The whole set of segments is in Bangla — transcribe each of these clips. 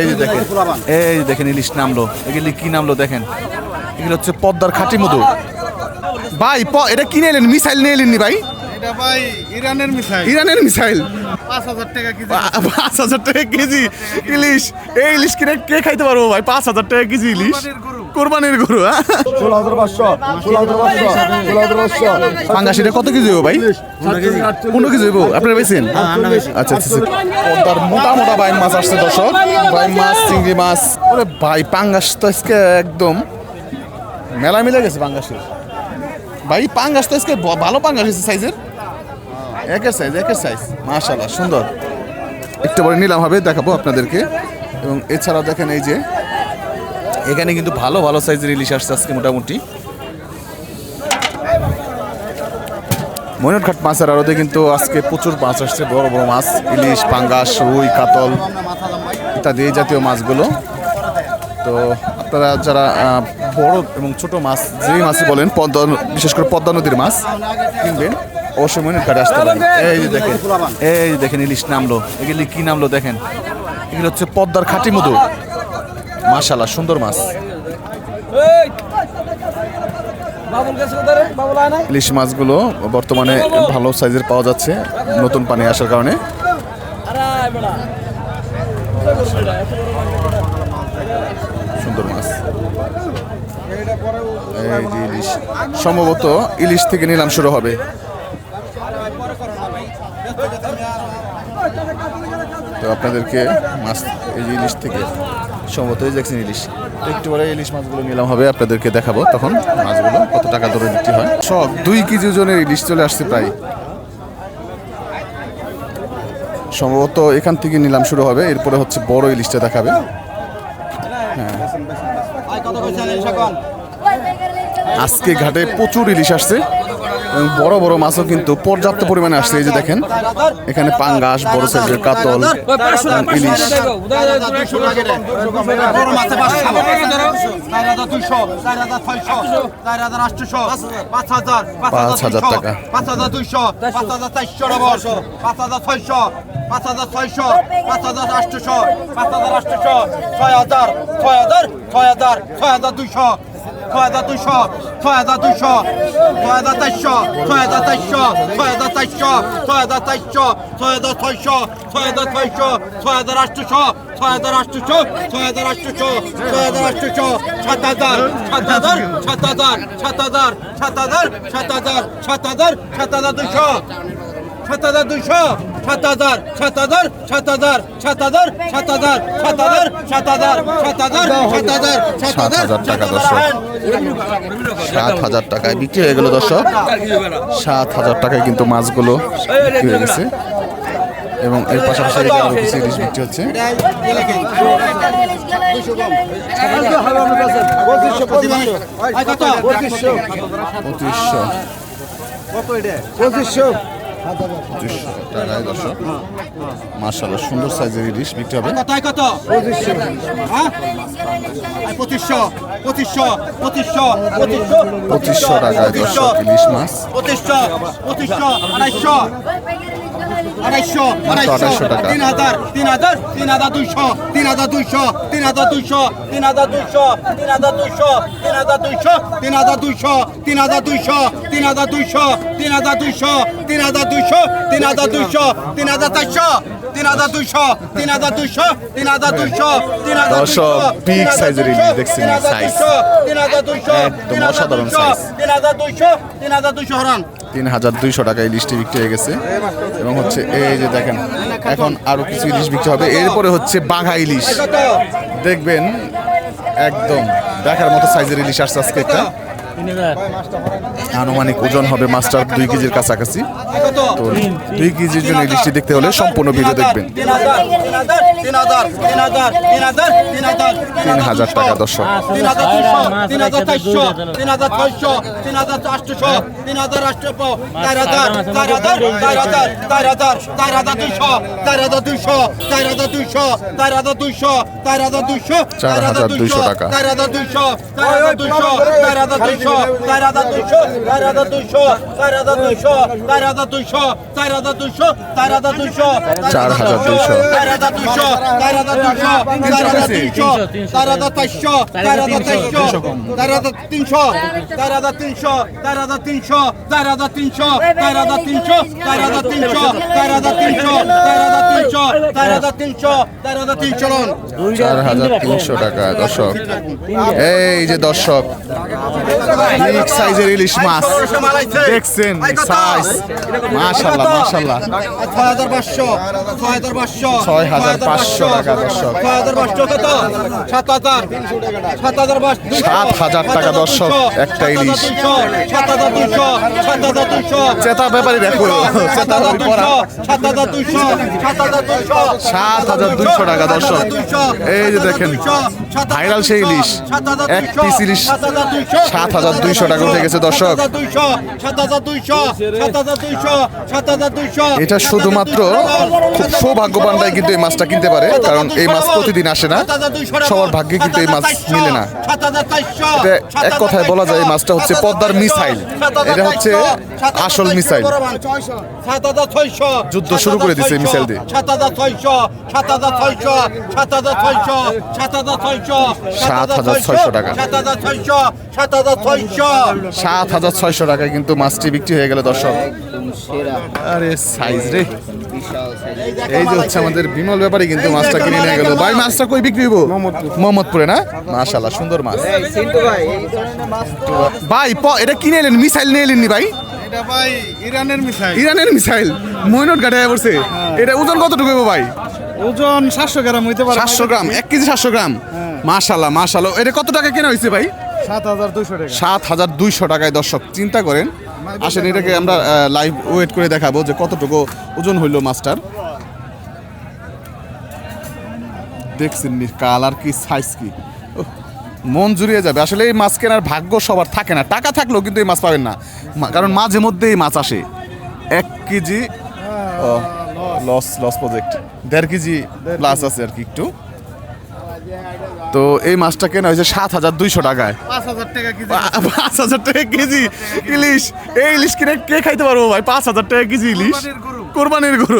এই যে দেখেন ইলিশ নামলো, এগুলি কি নামলো দেখেন, এগুলো হচ্ছে পদ্মার খাঁটি মধু। ভাই এটা কিনে এলেন, মিসাইল নিয়ে এলেন নি ভাই? এটা ভাই ইরানের মিসাইল। ইরানের মিসাইল ৫,০০০ টাকা কেজি। ৫,০০০ টাকা কেজি ইলিশ। এই ইলিশ কিনে কে খাইতে পারবো ভাই? ৫,০০০ টাকা কেজি ইলিশ, কোরবানির গরু। পাঙ্গাসিটা কত কেজি হইব ভাই? 15 কেজি হইব। আপনারা পেয়েছেন? আচ্ছা আচ্ছা। পদ্মার মোটা মোটা বাইম মাছ আসছে দর্শক, বাইম মাছ, চিংড়ি মাছ। ওরে ভাই পাঙ্গাস তো আজকে একদম মেলা মিলে গেছে পাঙ্গাসের। ভাই পাঙ্গাস তো আজকে ভালো পাঙ্গাস হয়েছে সাইজের, একের সাইজ মাশাআল্লাহ সুন্দর। একটু পরে নিলাম হবে, দেখাবো আপনাদেরকে। এবং এছাড়াও দেখেন এই যে এখানে কিন্তু ভালো ভালো সাইজের ইলিশ আসছে আজকে মোটামুটি। ময়ূরঘাট মাছের আড়তে কিন্তু আজকে প্রচুর মাছ আসছে, বড় বড় মাছ, ইলিশ, পাঙ্গাস, রুই, কাতল ইত্যাদি এই জাতীয় মাছগুলো। তো আপনারা যারা বড় এবং ছোট মাছ যেই মাছই বলেন, বিশেষ করে পদ্মা নদীর মাছ কিনবেন, অবশ্যই ময়ূরঘাটে আসতে পারেন। এই যে দেখেন ইলিশ নামলো, এগুলি কি নামলো দেখেন, এগুলো হচ্ছে পদ্মার খাঁটি মধু। মাশাআল্লাহ সুন্দর মাছ। ইলিশ মাছগুলো বর্তমানে ভালো সাইজের পাওয়া যাচ্ছে নতুন পানি আসার কারণে। সুন্দর মাছ। এই যে ইলিশ, সম্ভবত ইলিশ থেকে নিলাম শুরু হবে। তো আপনাদেরকে মাছ এই যে ইলিশ থেকে সম্ভবত এই দেখছেন ইলিশ, একটু পরে ইলিশ মাছগুলো নিলাম হবে, আপনাদেরকে দেখাবো তখন মাছগুলো কত টাকা ধরে বিক্রি হয়। সব 2 কেজি ওজনের ইলিশ চলে আসছে প্রায়, সম্ভবত এখান থেকে নিলাম শুরু হবে, এরপরে হচ্ছে বড় ইলিশটা দেখাবে। হ্যাঁ, আজকে ঘাটে প্রচুর ইলিশ আসছে এবং বড় বড় মাছও কিন্তু পর্যাপ্ত পরিমাণে আসছে। এই যে দেখেন এখানে পাঙ্গাস, বড় সাইজের কাতল, ইলিশ। টাকায় বিক্রি হয়ে গেল দর্শক। 7,000 টাকায় কিন্তু মাছগুলো বিক্রি হয়ে গেছে এবং এর পাশাপাশি আরো কিছু ইলিশ বিক্রি হচ্ছে। পঁচিশশো টাকায় দর্শক মাশাআল্লাহ সুন্দর সাইজের ইলিশ বিক্রি হবে। 2500 টাকায় দর্শক ইলিশ মাছ। 250 টাকা। বিগ সাইজের ইলিশ দেখছেন, সাইজ একদম অসাধারণ সাইজ। 3,200 টাকা ইলিশটি বিক্রি হয়ে গেছে এবং হচ্ছে এই যে দেখেন এখন আরো কিছু ইলিশ বিক্রি হবে। এরপরে হচ্ছে বাঘা ইলিশ, দেখবেন একদম দেখার মতো সাইজের ইলিশ আসছে আজকে একটা। আনুমানিক ওজন হবে মাছটার 2 কেজির কাছাকাছি। তো 2 কেজির জন্য ইলিশটি দেখতে হলে সম্পূর্ণ ভিডিও দেখবেন। 3,000 টাকা দর্শক। 4,200 টাকা। 4,300 টাকা দর্শক। এই যে দর্শক বিগ সাইজের ইলিশ মাছ দেখছেন, সাইজ মাশাআল্লাহ মাশাআল্লাহ। 6,500 টাকা দর্শক। 7,000 টাকা দর্শক একটা ইলিশ। চেতা ব্যাপারী দেখো, চেতা পড়া 7,200 টাকা দর্শক। এই যে দেখেন ভাইরাল সেই ইলিশ, এক পিস ইলিশ 7,200 টাকা উঠে গেছে দর্শক। এটা শুধুমাত্র খুব সৌভাগ্যবানরাই কিন্তু এই মাছটা কিনতে পারে, কারণ এই মাছ প্রতিদিন আসে না, সবার ভাগ্যে কিন্তু এই মাছ মিলে না। এটা এক কথায় বলা যায় এই মাছটা হচ্ছে পদ্মার মিসাইল, এটা হচ্ছে আসল মিসাইল। যুদ্ধ শুরু করে দিচ্ছে এই মিসাইল দিয়ে। 7,600 টাকা। 7,600 টাকায় কিন্তু মাছটি বিক্রি হয়ে গেল দর্শক। আরে সাইজ রে। এই যে হচ্ছে আমাদের বিমল ব্যাপারী কিন্তু মাছটা কিনে নিয়ে গেল। ভাই মাছটা কই বিক্রি হইব? মোহাম্মদপুরে না? মাশাআল্লাহ সুন্দর মাছ। ভাই এটা কিনে এলেন, মিসাইল নিয়ে এলেন নি ভাই? এটা ভাই ইরানের মিসাইল। ইরানের মিসাইল মইনট গাড়ায় পড়ছে। এটা ওজন কতটুকু হইব ভাই? ওজন 700 গ্রাম হইতে পারে। 700 গ্রাম, 1 কেজি 700 গ্রাম। মাশাআল্লাহ মাশাআল্লাহ। এটা কত টাকা কেনা হয়েছে ভাই? 7,200 টাকা। 7,200 টাকায় দর্শক। চিন্তা করেন, আসেন এটাকে আমরা লাইভ ওয়েট করে দেখাবো যে কতটুকু ওজন হইল মাছটার। দেখছেন নি কালার কি, সাইজ কি, মন জুড়িয়ে যাবে। আসলে এই মাছ কেনার ভাগ্য সবার থাকে না, টাকা থাকলেও কিন্তু এই মাছ পাবেন না, কারণ মাঝে মধ্যে এই মাছ আসে। 1 KG loss project 1.5 KG plus আছে আর কি একটু। তো এই মাছটা কেনা হয়েছে 7,200 টাকায়। 5,000 টাকা কেজি। 5,000 টাকা কেজি ইলিশ। এই ইলিশ কিনে কে খাইতে পারবো ভাই? 5,000 টাকা কেজি ইলিশ, কোরবানির গরু।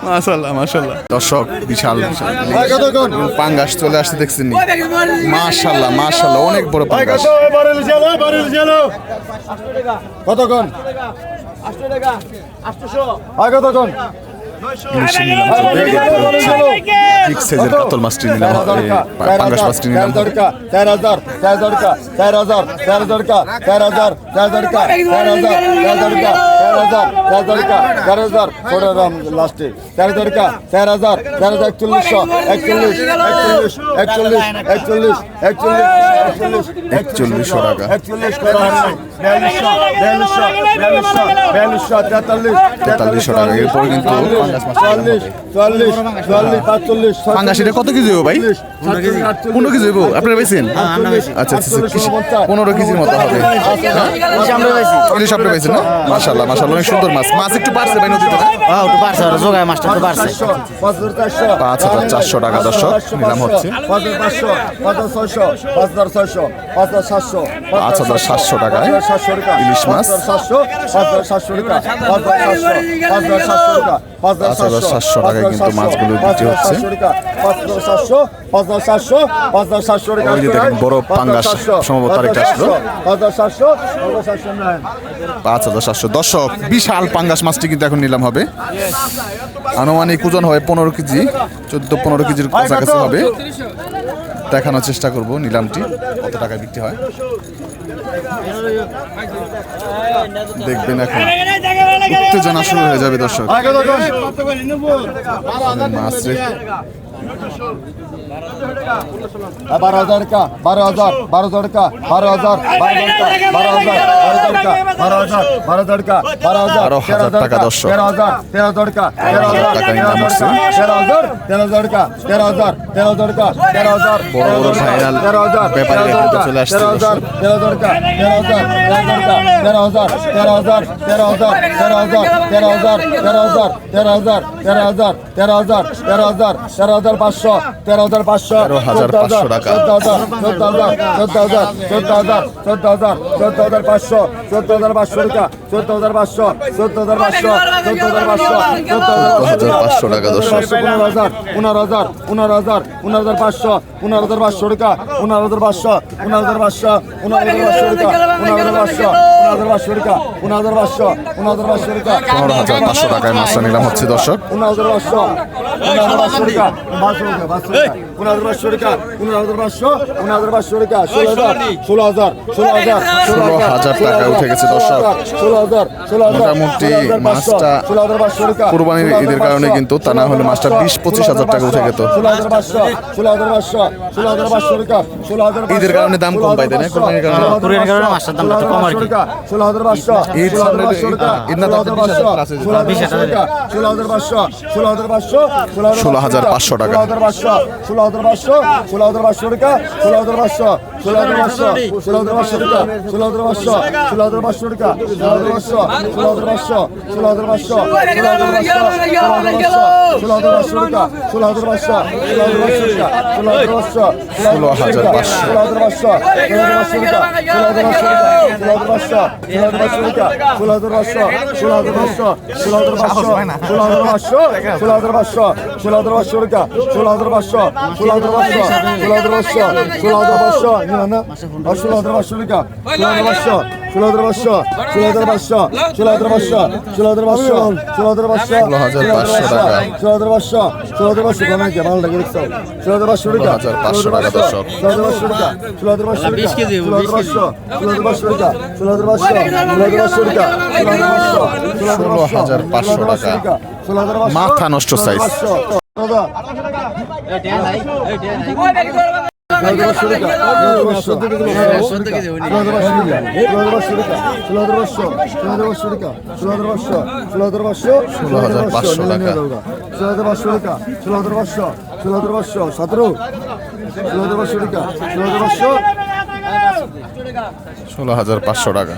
মাশাআল্লাহ মাশাআল্লাহ দর্শক, বিশাল পাঙ্গাস চলে আসছে দেখছেন নি? মাশাআল্লাহ মাশাআল্লাহ, অনেক বড় পাঙ্গাস। কতক্ষণ? 800 বিগ সাইজের কাতল মাছটি নিলাম, পাঙ্গাস মাছটি নিলাম। 4,000 লাস্টে 4,000 41,400 টাকা। 4300 টাকা। এরপর কিন্তু পাঙ্গাস এটা কত কেজি হইব ভাই? 15 কেজি হইব। আপনারা পাইছেন? আচ্ছা আচ্ছা, 15 কেজির মতো হবে। ইলিশ আপনি পাইছেন না? মাশাআল্লাহ মাশাআল্লাহ, অনেক সুন্দর মাছ। মাছ একটু বাড়ছে ভাই নদীতে না? হ্যাঁ একটু বাড়ছে, জোগায় মাছটা একটু বাড়ছে। 5,400 টাকা দর্শক নিলাম হচ্ছে। 5,700 টাকায় ইলিশ মাছ। 5,700 টাকায় কিন্তু মাছগুলো বিক্রি হচ্ছে। ওই যে দেখেন বড় পাঙ্গাস, সম্ভবত আরেকটা আসলো। 5,700 দর্শক, বিশাল পাঙ্গাস মাছটি কিন্তু এখন নিলাম হবে। আনুমানিক ওজন হবে 15 কেজি, 14-15 কেজির কাছাকাছি হবে। দেখানোর চেষ্টা করব নিলামটি কত টাকায় বিক্রি হয়। দেখবেন এখন উত্তেজনা শুরু হয়ে যাবে দর্শক। মাছ রে 12,000 का 12,000 12,000 का 12,000 12,000 का 13,000 টাকা দর্শক। 13,000 का 13,000 টাকা ইনকাম হচ্ছে। 13,000 का 13,000 का 13,000 বড় বড় ভাইরাল ব্যাপারীরা কিন্তু চলে আসছে দর্শক। 13,000 का 13,000 13,000 13,500 13,500 13,500 টাকা। 14,500 14,500 টাকা 14,500 14,500 টাকা দর্শক। 15,500 টাকা 15,500 15,500 টাকায় মাছটা নিলাম হচ্ছে দর্শক। 15,500 টাকা 16,000 টাকা উঠে গেছে দর্শক। মোটামুটি মাছটা কুরবানির ঈদের কারণে কিন্তু, তা না হলে মাছটা 20-25 হাজার টাকা উঠে যেত। ঈদের কারণে দাম কম পাই দেয় না, কুরবানির কারণে কুরবানির কারণে মাছটার দামটা একটু কম আর কি। ঈদ সামনে ঈদ না থাকতে 20,000 আছে। 16,500 টাকা 16,500 টাকা। 16,500 টাকা 16,500 টাকা। মাথা নষ্ট সাইজ। 16,500 টাকা।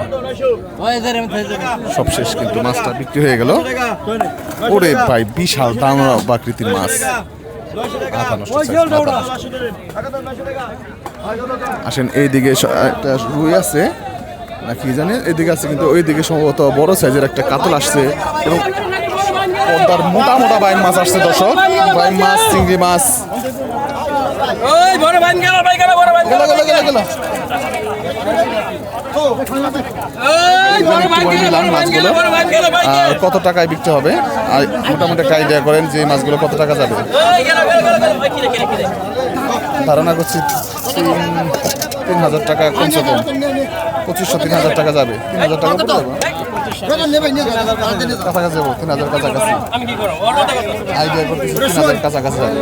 সবশেষ কিন্তু মাছটা বিক্রি হয়ে গেল। ওরে ভাই, বিশাল দানব আকৃতির মাছ। মাথা নষ্ট size, মাথা নষ্ট। আসেন এইদিকে একটা রুই আছে না কি জানি, এদিকে আছে, কিন্তু ওইদিকে সম্ভবত বড় সাইজের একটা কাতল আসছে এবং পদ্মার মোটা মোটা বাইন মাছ আসছে দর্শক। বাইন মাছ, চিংড়ি মাছ। গেল। নিলাম মাছগুলো। আর কত টাকায় বিকতে হবে, আর মোটামুটি একটা আইডিয়া করেন যে মাছগুলো কত টাকা যাবে। ধারণা করছি 3,000 টাকা, কমসে কম 2,500-3,000 টাকা যাবে। 3,000 টাকা পড়ে যাবে, কাছাকাছি যাবো। 3,000 কাছাকাছি আইডিয়া করতেছি, 3,000 কাছাকাছি যাবে।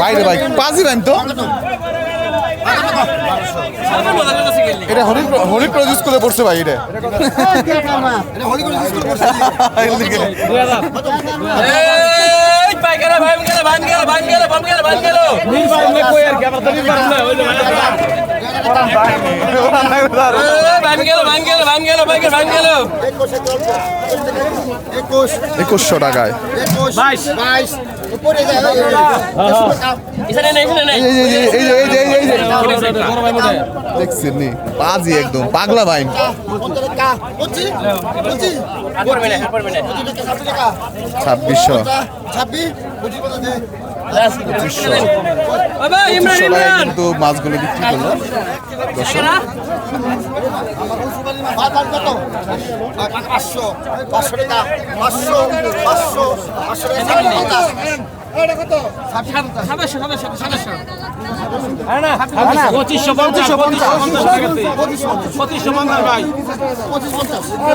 বাইরে ভাই পাঁচই বাইন তো। এটা হরিপ্রজ স্কুলে পড়ছে ভাই। এটা $2,100 টাকায়। দেখছেন নি, বাজি একদম পাগলা ভাই। 2,600 কিন্তু মাছগুলো বিক্রি করলো।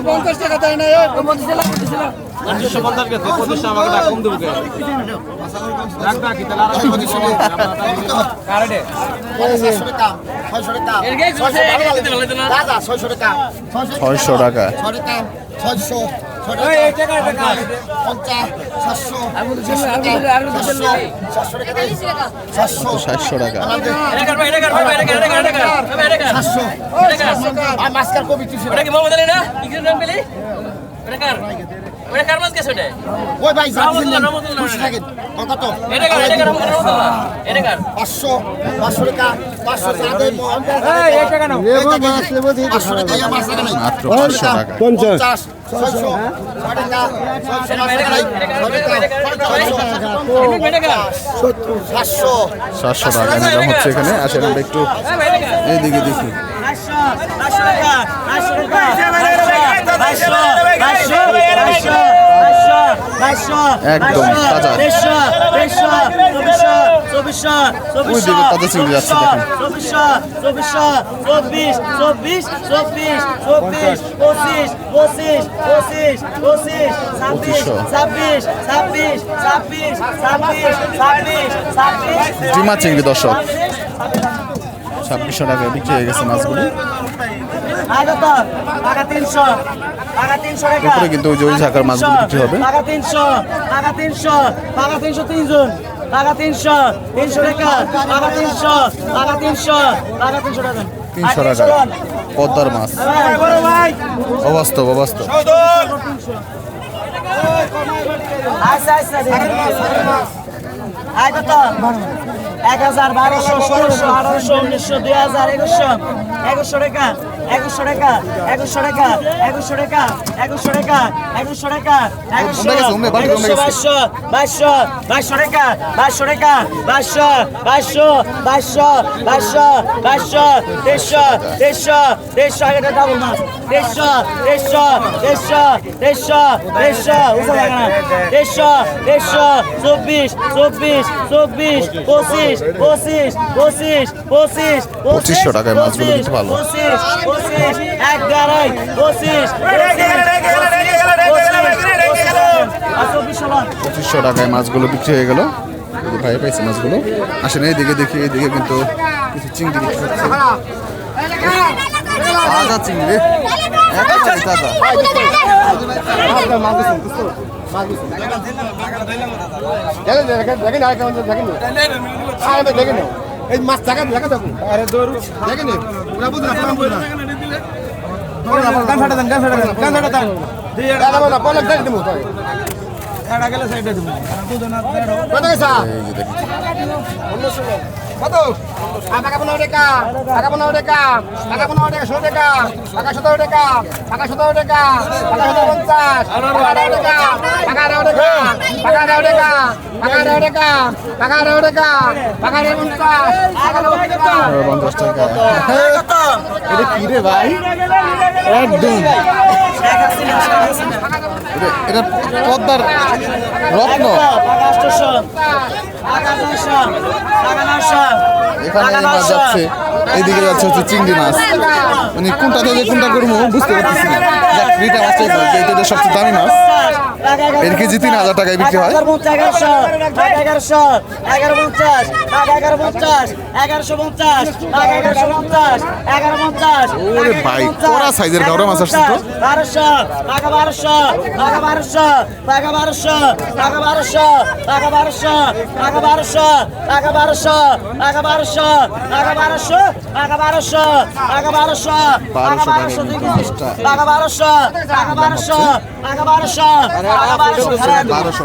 2550 টাকা দেয় না, 2550 টাকা 25 আমাকে টাকা কম দেবো কে রাখ বাকি তাহলে আর 600 টাকা 600 টাকা 600 টাকা 600 টাকা। 600 700 টাকা। ওরে কার মাছ গেছে ওটা ওই ভাই রহমতুল্লাহ, যাচ্ছেন রহমতুল্লাহ। খুশি থাকেন কত এটা কার রহমতুল্লাহ এটা কার 500 টাকা 500 চাঁদের মোহন এই টাকা নাও মাছ নেবো দিয়ে 500 টাকা ইয়া মাছ টাকা নাই মাত্র 500 টাকা 50 600 টাকা 600 মাছ টাকা নাই 700 700 টাকা নিলাম হচ্ছে এখানে। আসেন আমরা একটু এইদিকে দেখি। একদম তাজা। ওই দিকে তাজা চিংড়ি যাচ্ছে দেখেন। 2500 ডিমা চিংড়ি দর্শক 2600 টাকায় বিক্রি হয়ে গেছে মাছগুলি। এরপরে কিন্তু ওই যে ওই ঝাঁকার মাছগুলো বিক্রি হবে। টাকা 300 তিনজন টাকা 300 টাকা টাকা 300 টাকা 300 টাকা পদ্মার মাছ। অবাস্তব অবাস্তব। আচ্ছা আয় কত 1000 1200 1600 1800 1900 2000 2100 টাকা 2100 টাকা 2100 টাকা 2100 টাকা 2100 টাকা 2100 টাকা 2100 2200 টাকা 2200 টাকা 2200 টাকা ডাবল মাছ 2500 টাকায় মাছগুলো দিতে ভালো। 2500 টাকায় মাছগুলো বিক্রি হয়ে গেল। ভাই পাইছে মাছগুলো। আসেন এইদিকে দেখি, এইদিকে কিন্তু কিছু চিংড়ি বিক্রি হচ্ছে। তাজা চিংড়ি একেবারে তাজা। এই মাছ টাকা দেখা যাবো আরে দৌড় দেখেন ওরা বুঝনা ফার্ম বুঝনা গান ফাটা দেন দিয়ে দাও না পলক দেন দিমু তাই এড়া গেলে সাইডে দিমু বুঝনা কত পয়সা এই যে দেখি কত টাকা 15 টাকা টাকা 15 টাকা টাকা 15 টাকা 100 টাকা টাকা 17 টাকা টাকা 17 টাকা টাকা 50 টাকা 10 টাকা টাকা 10 টাকা টাকা 10 টাকা টাকা 10 টাকা টাকা 10 টাকা টাকা 50 টাকা 50 টাকা। এটা কি রে ভাই? একদম এটা পদ্মার রত্ন। এখানে এই মাছ যাচ্ছে, এইদিকে যাচ্ছে হচ্ছে চিংড়ি মাছ। মানে কোনটা থেকে কোনটা করবো বুঝতে পারতেছি না। যাক, রিটা মাছটাই বলছে এটা সবচেয়ে দামি মাছ। এর কেজি 3000 টাকায় বিক্রি হয়। 1150 ওরে ভাই, কড়া সাইজের গাওরা মাছ আসছে তো। 1200 টাকা 1200 টাকা 1200 টাকা 1200 টাকা 1200 টাকা 1200 টাকা 1200 টাকা 1200 টাকা 1200 টাকা 1200 টাকা 1200 টাকা 1200 টাকা 1200 টাকা 1200 টাকা 1200 টাকা 1200 টাকা 1200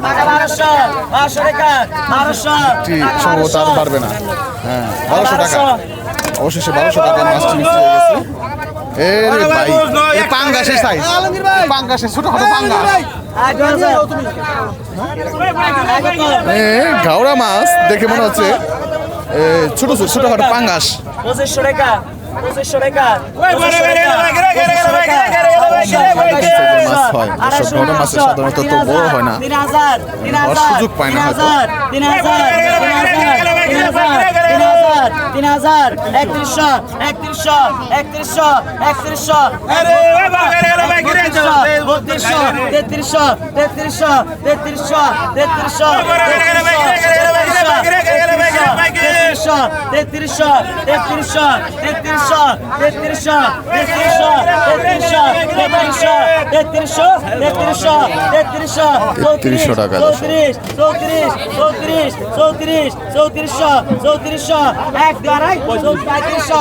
টাকা 1200 500 টাকা 1200 ঠিক সম্ভবত আর পারবে না। হ্যাঁ, 1200 টাকা। অবশেষে 1200 টাকায় মাছটি বিক্রি হয়ে গেছে। এরে ভাই, এই পাঙ্গাসের সাইজ, পাঙ্গাসের ছোটখাটো পাঙ্গাস। গাওরা মাছ দেখে মনে হচ্ছে ছোট ছোটখাটো পাঙ্গাস। 2500 টাকা 2500 টাকা মাছ হয় সব গাওরা মাছের সাধারণত তো বড় হয় না, 3000 আর সুযোগ পায় না হয়তো। 3000 3100 3300 3300 3300 3300 3300 3300 3300 টাকা। 3400 এক গারাই 3500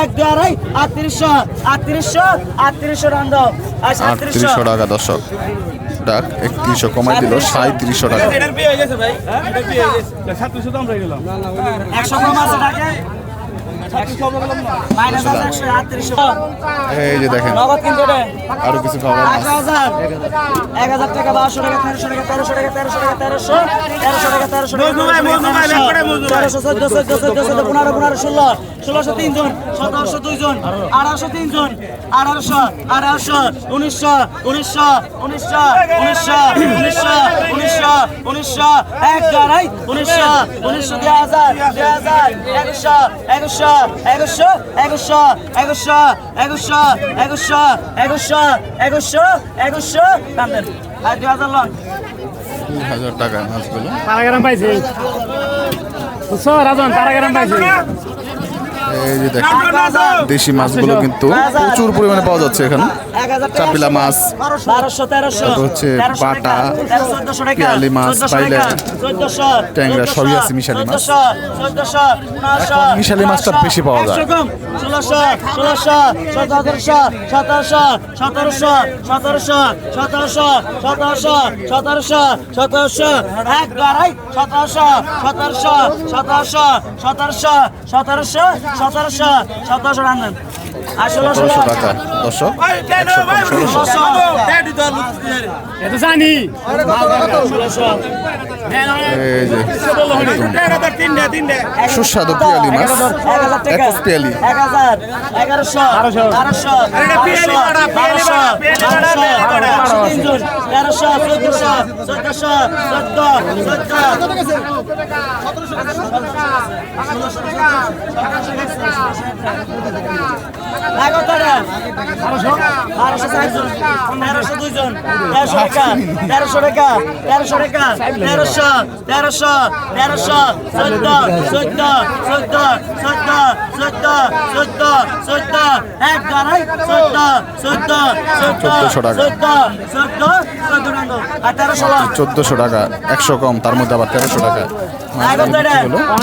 এক গারাই 3800 রান দাও 3800 টাকা দর্শক। ডাক 3100 কমাই দিল 3700 টাকা। একশো কম আছে টাকা মাইনাস 138 এই যে দেখেন নগদ কিন্তু আরো কিছু খাবার মাছ। 1000 টাকা 1200 টাকা 1300 টাকা 1300 টাকা 1300 টাকা 1300 1300 টাকা 16 3 জন 1700 2 জন 1800 3 জন 1800 1900 এক গারাই 1900 1100 কান্দেন আর 2000 লন 2000 টাকা মাছগুলো। তারাগ্রাম পাইছে রাজন তারাগ্রাম পাইছে এই যে দেখেন দেশি মাছগুলো কিন্তু প্রচুর পরিমাণে পাওয়া যাচ্ছে এখানে। চাপিলা মাছ, 1200 1300 তারপর হচ্ছে বাটা, পিয়ালি মাছ, পাইলে, ট্যাংরা সবই আছে। মিশালি মাছ, মিশালি মাছটা বেশি পাওয়া যায়। 1700 রান দেন আর 1700 টাকা দর্শক। 1600 এটা জানি এই যে সুস্বাদু পিয়ালি মাছ, একুশ পিয়ালি। 1000 1100 1200 1400 টাকা 100 কম, তার মধ্যে আবার 1300 টাকা।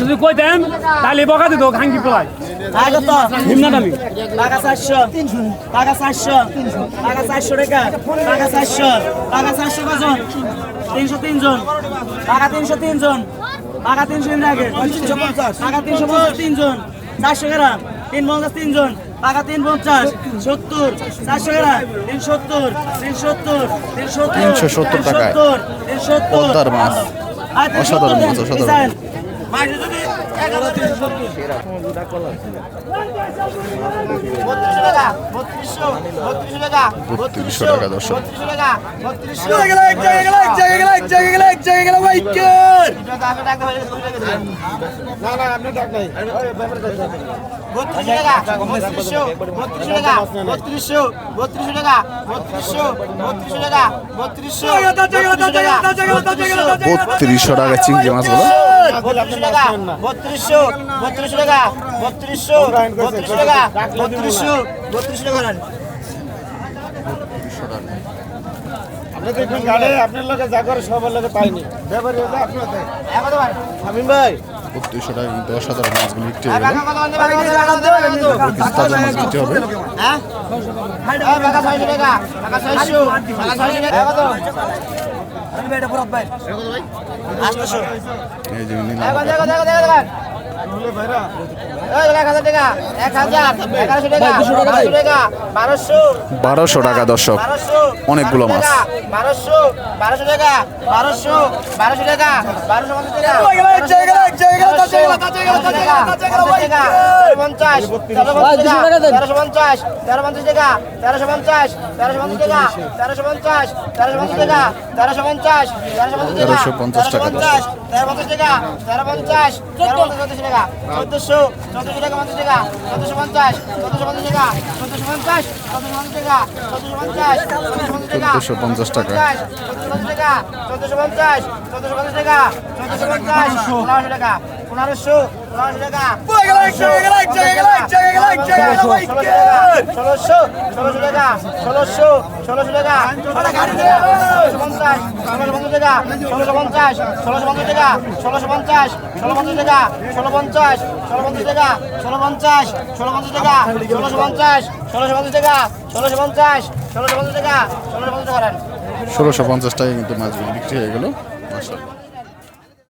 যদি কইতেন তাহলে বকা দিত খাঙ্কি পলাই নিম্ন দামি টাকা 400 টাকা 400 টাকা 400 টাকা টাকা 400 টাকা 400 কজন 303 জন টাকা 303 জন টাকা 300 দিন আগে টাকা 350 3 জন 400 গ্রাম 350 3 জন টাকা 350 70 400 গ্রাম 370 370 টাকায় পদ্মার মাছ, অসাধারণ মাছ, অসাধারণ। বত্রিশশো টাকা দর্শক। বত্রিশশো টাকা চিংড়ি মাছগুলো। 3200 টাকা 3200 টাকা 3200 টাকা 3200 টাকা আপনি দেখুন গাড়ি আপনার লোকে যা করে সবার লোকে পাইনি ব্যাপারী হলে আপনিও তাই শামীম ভাই 3200 টাকা কিন্তু অসাধারণ মাছগুলো বিক্রি হয়ে গেল। কিছু তাজা মাছ বিক্রি হবে। এই যে নিলাম। 1200 টাকা দর্শক, অনেকগুলো মাছ। 1200 টাকা 1200 টাকা 1250 টাকা ষোলোশো 50 টাকা কিন্তু মাছগুলো বিক্রি হয়ে গেল মাশাআল্লাহ।